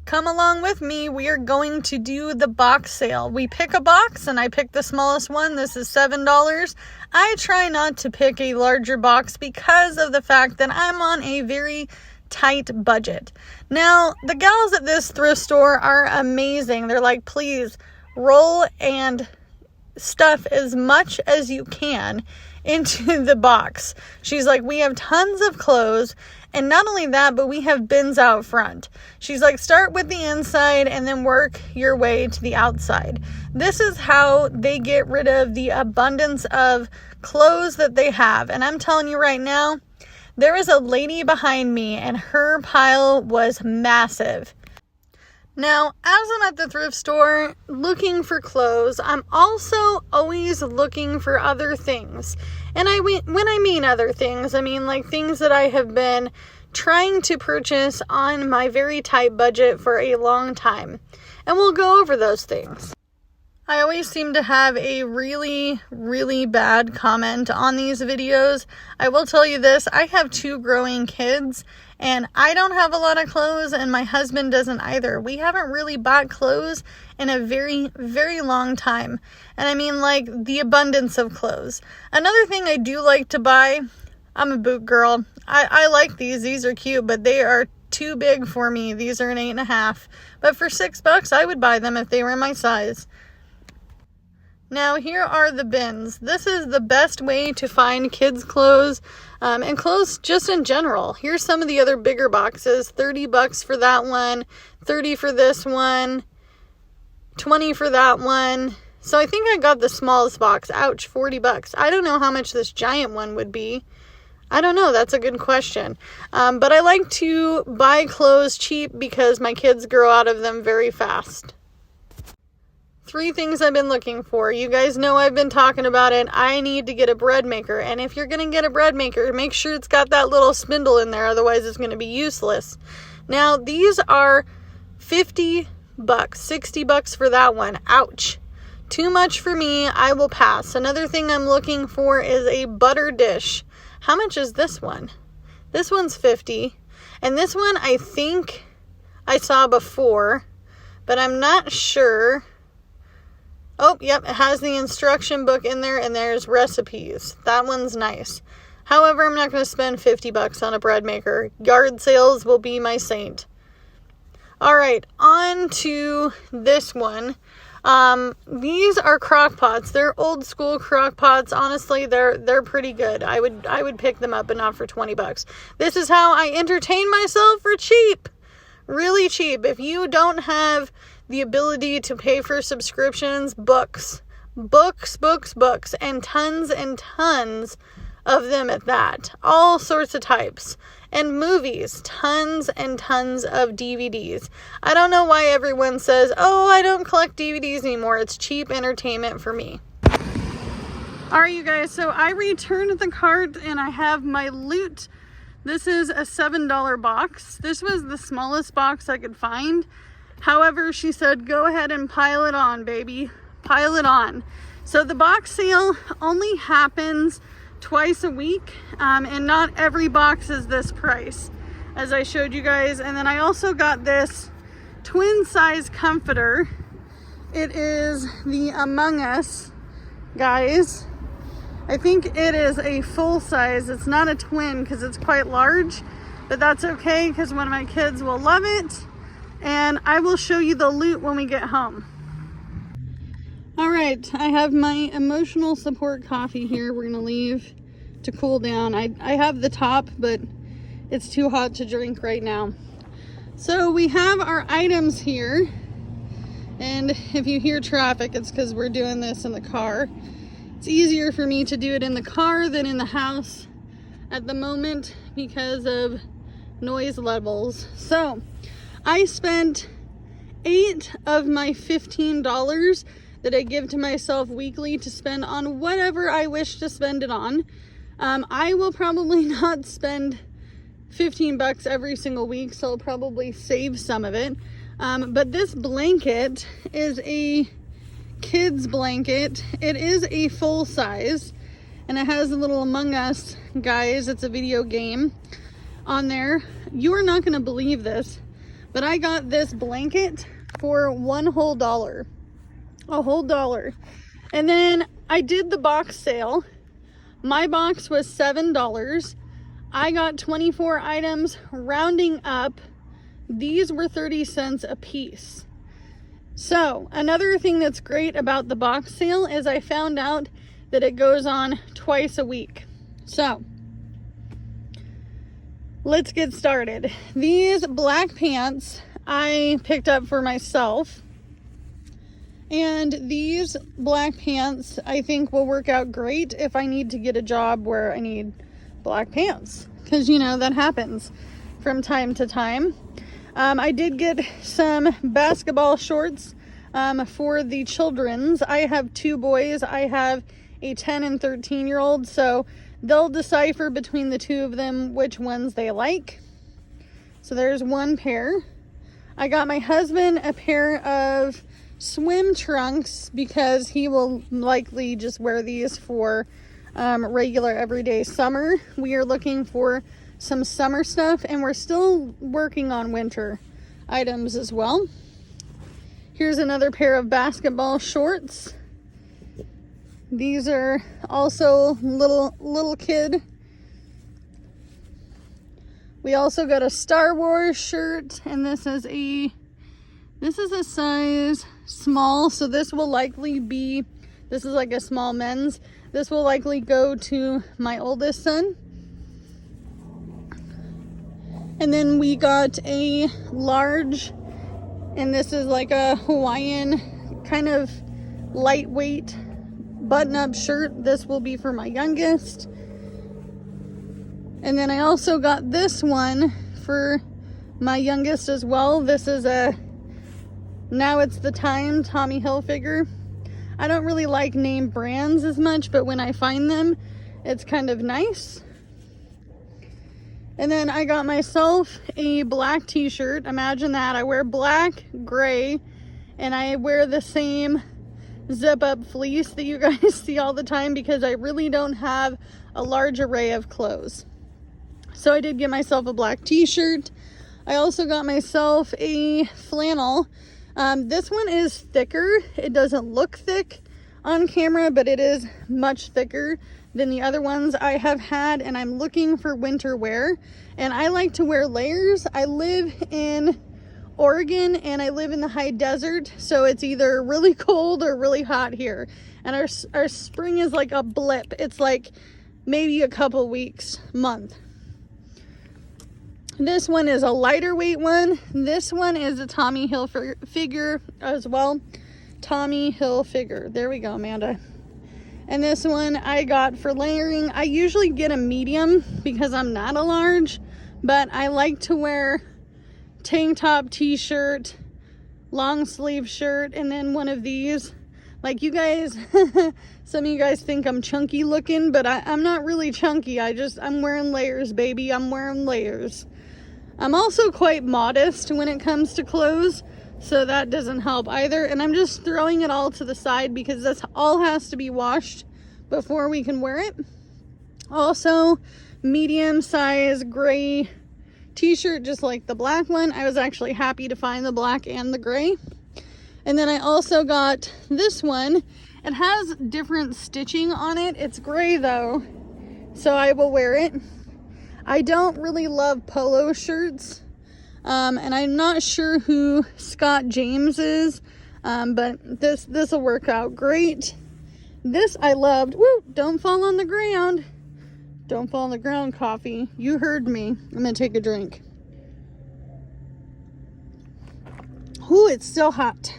come along with me. We are going to do the box sale. We pick a box, and I picked the smallest one. This is $7. I try not to pick a larger box because of the fact that I'm on a very tight budget. Now, the gals at this thrift store are amazing. They're like, please roll and stuff as much as you can into the box. She's like, we have tons of clothes, and not only that, but we have bins out front. She's like, start with the inside and then work your way to the outside. This is how they get rid of the abundance of clothes that they have. And I'm telling you right now, there is a lady behind me and her pile was massive. Now, as I'm at the thrift store looking for clothes, I'm also always looking for other things. And when I mean other things, I mean like things that I have been trying to purchase on my very tight budget for a long time. And we'll go over those things. I always seem to have a really, really bad comment on these videos. I will tell you this, I have 2 growing kids, and I don't have a lot of clothes, and my husband doesn't either. We haven't really bought clothes in a very, very long time. And I mean like the abundance of clothes. Another thing I do like to buy, I'm a boot girl. I like these. These are cute, but they are too big for me. These are an 8.5. But for $6, I would buy them if they were my size. Now, here are the bins. This is the best way to find kids' clothes and clothes just in general. Here's some of the other bigger boxes. $30 for that one, $30 for this one, $20 for that one. So I think I got the smallest box. Ouch, $40. I don't know how much this giant one would be. I don't know. That's a good question. But I like to buy clothes cheap because my kids grow out of them very fast. 3 things I've been looking for. You guys know I've been talking about it. I need to get a bread maker. And if you're going to get a bread maker, make sure it's got that little spindle in there. Otherwise, it's going to be useless. Now, these are $50, $60 for that one. Ouch. Too much for me. I will pass. Another thing I'm looking for is a butter dish. How much is this one? This one's $50. And this one I think I saw before, but I'm not sure. Oh, yep, it has the instruction book in there, and there's recipes. That one's nice. However, I'm not going to spend $50 on a bread maker. Yard sales will be my saint. All right, on to this one. These are crock pots. They're old school crock pots. Honestly, they're pretty good. I would pick them up, but not for $20. This is how I entertain myself for cheap. Really cheap. If you don't have the ability to pay for subscriptions, books, and tons of them at that. All sorts of types. And movies, tons and tons of DVDs. I don't know why everyone says, oh, I don't collect DVDs anymore. It's cheap entertainment for me. All right, you guys, so I returned the cart and I have my loot. This is a $7 box. This was the smallest box I could find. However, she said, go ahead and pile it on, baby. Pile it on. So the box sale only happens twice a week, and not every box is this price, as I showed you guys. And then I also got this twin size comforter. It is the Among Us, guys. I think it is a full size. It's not a twin because it's quite large, but that's okay because one of my kids will love it. And I will show you the loot when we get home. All right, I have my emotional support coffee here. We're gonna leave to cool down. I have the top, but it's too hot to drink right now. So we have our items here. And if you hear traffic, it's because we're doing this in the car. It's easier for me to do it in the car than in the house at the moment because of noise levels. So I spent $8 of my $15 that I give to myself weekly to spend on whatever I wish to spend it on. I will probably not spend $15 every single week, so I'll probably save some of it. But this blanket is a kid's blanket. It is a full size, and it has a little Among Us, guys. It's a video game on there. You are not going to believe this, but But I got this blanket for $1 whole, a whole dollar. And then I did the box sale. My box was $7. I got 24 items, rounding up. These were 30 cents a piece. So another thing that's great about the box sale is I found out that it goes on twice a week. So let's get started. These black pants I picked up for myself. And these black pants I think will work out great if I need to get a job where I need black pants. Because, you know, that happens from time to time. I did get some basketball shorts for the children's. I have 2 boys. I have a 10 and 13-year-old. So they'll decipher between the 2 of them which ones they like. So there's 1 pair. I got my husband a pair of swim trunks because he will likely just wear these for regular everyday summer. We are looking for some summer stuff, and we're still working on winter items as well. Here's another pair of basketball shorts. These are also little kid. We also got a Star Wars shirt, and this is a size small, so this will likely be, this is like a small men's. This will likely go to my oldest son. And then we got a large, and this is like a Hawaiian kind of lightweight button-up shirt. This will be for my youngest. And then I also got this one for my youngest as well. This is a Now It's the Time Tommy Hilfiger. I don't really like name brands as much, but when I find them, it's kind of nice. And then I got myself a black t-shirt. Imagine that. I wear black, gray, and I wear the same zip-up fleece that you guys see all the time because I really don't have a large array of clothes. So I did get myself a black t-shirt. I also got myself a flannel. This one is thicker. It doesn't look thick on camera, but it is much thicker than the other ones I have had, and I'm looking for winter wear. And I like to wear layers. I live in Oregon and I live in the high desert, so it's either really cold or really hot here. And our spring is like a blip. It's like maybe a couple weeks, month. This one is a lighter weight one. This one is a Tommy Hilfiger as well. Tommy Hilfiger. There we go, Amanda. And this one I got for layering. I usually get a medium because I'm not a large, but I like to wear tank top, t-shirt, long sleeve shirt, and then one of these. Like you guys, some of you guys think I'm chunky looking, but I'm not really chunky. I'm wearing layers, baby. I'm wearing layers. I'm also quite modest when it comes to clothes, so that doesn't help either. And I'm just throwing it all to the side because this all has to be washed before we can wear it. Also, medium size gray t-shirt, just like the black one. I was actually happy to find the black and the gray. And then I also got this one. It has different stitching on it. It's gray though, so I will wear it. I don't really love polo shirts, and I'm not sure who Scott James is, but this will work out great. This I loved. Woo! Don't fall on the ground. Don't fall on the ground, coffee. You heard me. I'm gonna take a drink. Ooh, it's still hot.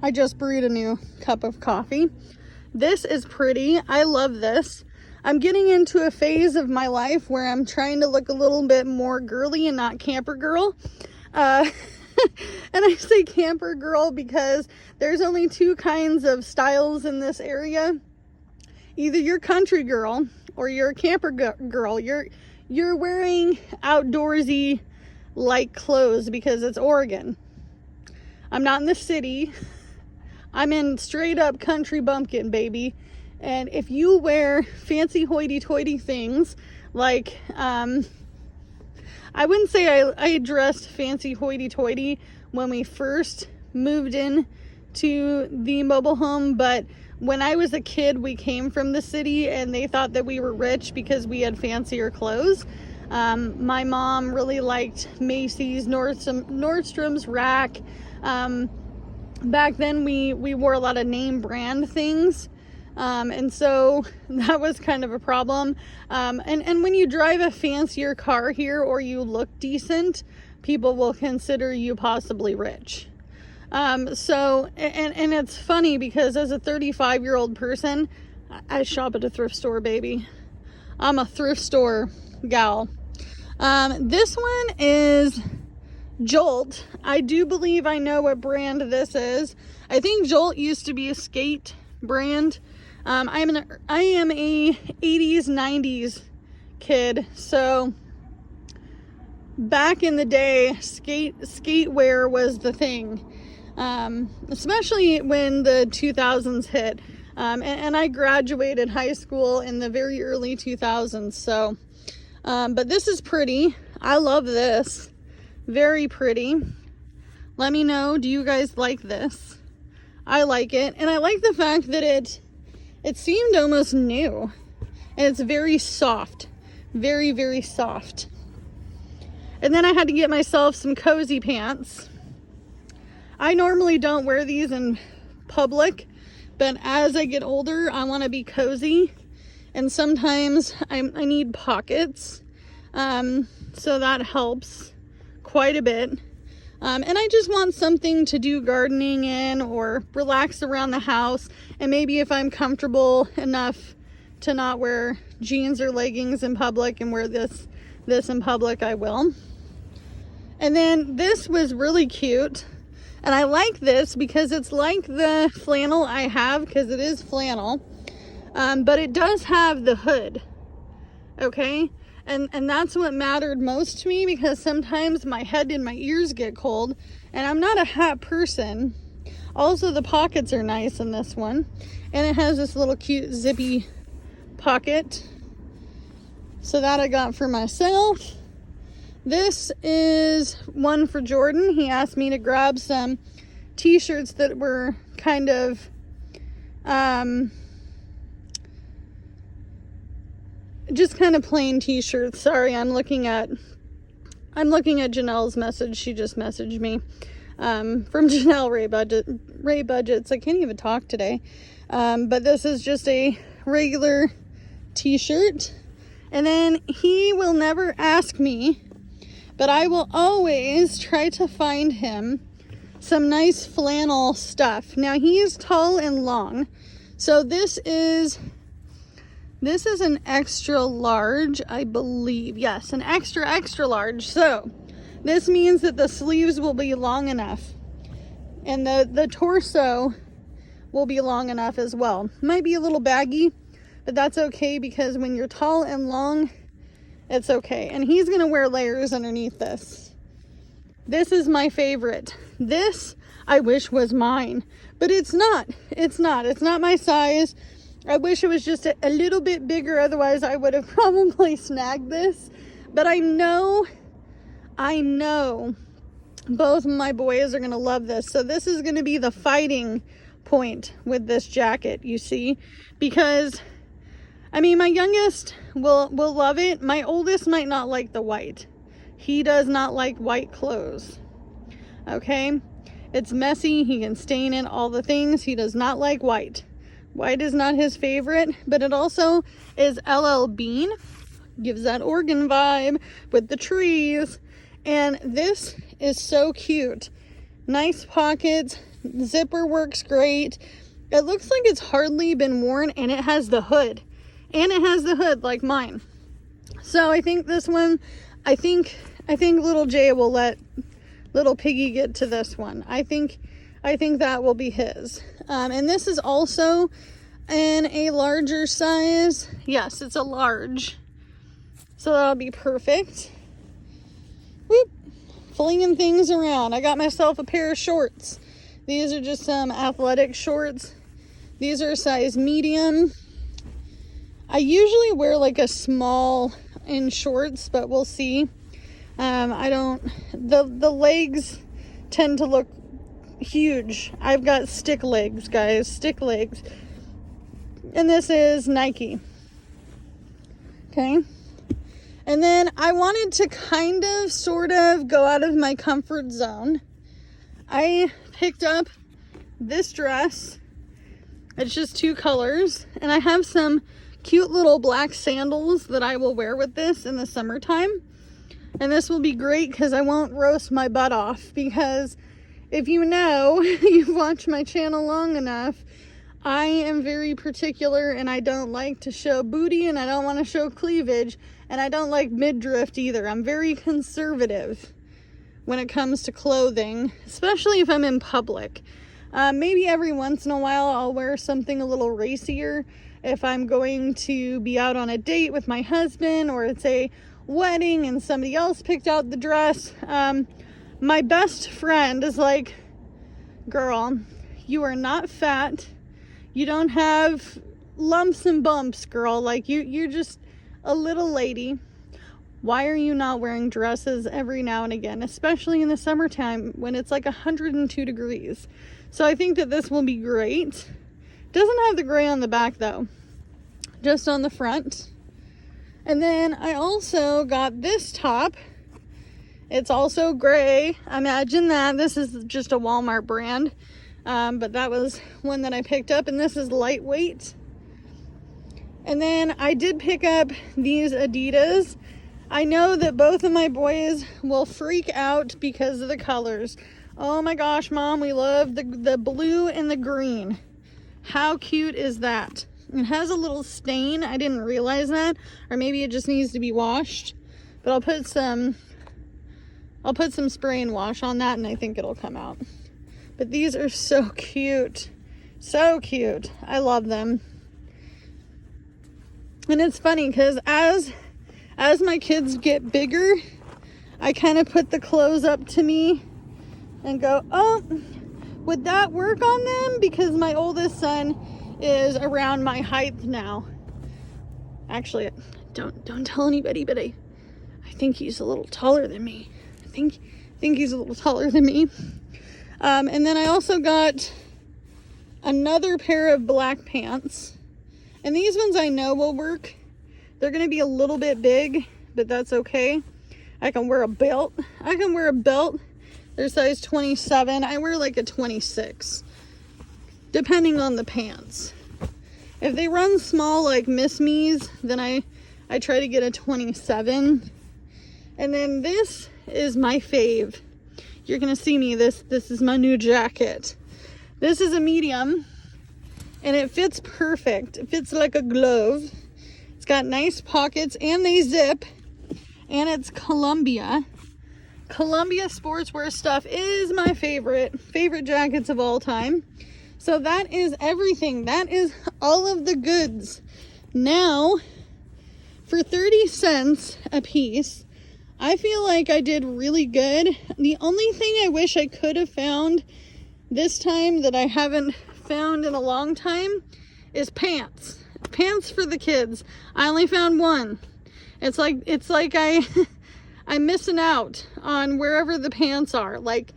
I just brewed a new cup of coffee. This is pretty. I love this. I'm getting into a phase of my life where I'm trying to look a little bit more girly and not camper girl. And I say camper girl because there's only 2 kinds of styles in this area. Either you're country girl or you're a camper girl. You're wearing outdoorsy like clothes because it's Oregon. I'm not in the city. I'm in straight up country bumpkin, baby. And if you wear fancy hoity-toity things like, I I wouldn't say I dressed fancy hoity-toity when we first moved in to the mobile home, but when I was a kid, we came from the city and they thought that we were rich because we had fancier clothes. My mom really liked Macy's, Nordstrom's, Rack. Back then we wore a lot of name brand things. And so that was kind of a problem. And when you drive a fancier car here or you look decent, people will consider you possibly rich. So it's funny because as a 35-year-old person, I shop at a thrift store, baby. I'm a thrift store gal. This one is Jolt. I do believe I know what brand this is. I think Jolt used to be a skate brand. I am a 80s, 90s kid, so back in the day, skatewear was the thing, especially when the 2000s hit, and I graduated high school in the very early 2000s, so, but this is pretty. I love this. Very pretty. Let me know, do you guys like this? I like it, and I like the fact that it seemed almost new, and it's very soft, very, very soft. And then I had to get myself some cozy pants. I normally don't wear these in public, but as I get older, I want to be cozy, and sometimes I need pockets, so that helps quite a bit. And I just want something to do gardening in or relax around the house. And maybe if I'm comfortable enough to not wear jeans or leggings in public and wear this in public, I will. And then this was really cute. And I like this because it's like the flannel I have, because it is flannel. But it does have the hood. Okay? And that's what mattered most to me, because sometimes my head and my ears get cold, and I'm not a hat person. Also, the pockets are nice in this one, and it has this little cute zippy pocket. So that I got for myself. This is one for Jordan. He asked me to grab some t-shirts that were kind of just kind of plain t-shirts. Sorry, I'm looking at Janelle's message. She just messaged me from Janelle Ray Budgets. I can't even talk today. But this is just a regular t-shirt. And then he will never ask me, but I will always try to find him some nice flannel stuff. Now, he is tall and long, so this is an extra large, I believe. Yes, an extra large. So this means that the sleeves will be long enough, and the torso will be long enough as well. Might be a little baggy, but that's okay, because when you're tall and long, it's okay. And he's gonna wear layers underneath this. This is my favorite. This I wish was mine, but it's not. It's not my size. I wish it was just a little bit bigger, otherwise I would have probably snagged this. But I know both my boys are going to love this. So this is going to be the fighting point with this jacket, you see. Because, I mean, my youngest will love it. My oldest might not like the white. He does not like white clothes. Okay? It's messy. He can stain it, all the things. He does not like white. White is not his favorite, but it also is LL Bean. Gives that Oregon vibe with the trees. And this is so cute. Nice pockets. Zipper works great. It looks like it's hardly been worn, and it has the hood. And it has the hood like mine. So I think this one, I think little Jay will let little Piggy get to this one. I think that will be his. And this is also in a larger size. Yes, it's a large. So that'll be perfect. Whoop. Flinging things around. I got myself a pair of shorts. These are just some athletic shorts. These are a size medium. I usually wear like a small in shorts, but we'll see. I don't, the legs tend to look huge. I've got stick legs, guys, stick legs. And this is Nike. Okay. And then I wanted to kind of, sort of go out of my comfort zone. I picked up this dress. It's just 2 colors. And I have some cute little black sandals that I will wear with this in the summertime. And this will be great because I won't roast my butt off. Because if you know, you've watched my channel long enough, I am very particular and I don't like to show booty and I don't want to show cleavage. And I don't like midriff either. I'm very conservative when it comes to clothing, especially if I'm in public. Maybe every once in a while I'll wear something a little racier if I'm going to be out on a date with my husband, or it's a wedding and somebody else picked out the dress. My best friend is like, girl, you are not fat. You don't have lumps and bumps, girl. Like you're just a little lady. Why are you not wearing dresses every now and again, especially in the summertime when it's like 102 degrees? So I think that this will be great. Doesn't have the gray on the back though, just on the front. And then I also got this top. It's also gray. Imagine that. This is just a Walmart brand, but that was one that I picked up, and this is lightweight. And then I did pick up these Adidas. I know that both of my boys will freak out because of the colors. Oh my gosh, Mom, we love the blue and the green. How cute is that? It has a little stain. I didn't realize that. Or maybe it just needs to be washed. But I'll put some spray and wash on that and I think it'll come out. But these are so cute. So cute. I love them. And it's funny because as my kids get bigger, I kind of put the clothes up to me and go, oh, would that work on them? Because my oldest son is around my height now. Actually, don't tell anybody, but I think he's a little taller than me. I think he's a little taller than me. And then I also got another pair of black pants. And these ones I know will work. They're going to be a little bit big, but that's okay. I can wear a belt. They're size 27. I wear like a 26, depending on the pants. If they run small like Miss Me's, then I try to get a 27. And then this is my fave. You're going to see me. This is my new jacket. This is a medium. And it fits perfect. It fits like a glove. It's got nice pockets and they zip. And it's Columbia. Columbia sportswear stuff is my favorite jackets of all time. So that is everything. That is all of the goods. Now, for 30 cents a piece, I feel like I did really good. The only thing I wish I could have found this time that I haven't found in a long time is pants for the kids. I only found one. It's like I'm missing out on wherever the pants are. Like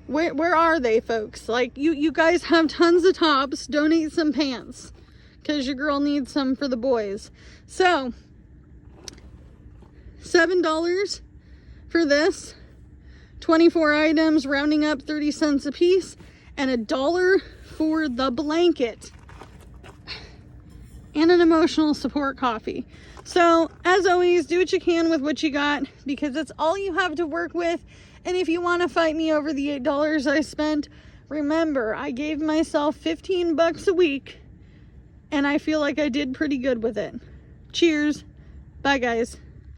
where are they, folks? Like you guys have tons of tops. Donate some pants because your girl needs some for the boys. So $7 for this, 24 items, rounding up 30 cents a piece, and $1 for the blanket and an emotional support coffee. So as always, do what you can with what you got because it's all you have to work with. And if you want to fight me over the $8 I spent, remember I gave myself 15 bucks a week and I feel like I did pretty good with it. Cheers. Bye guys.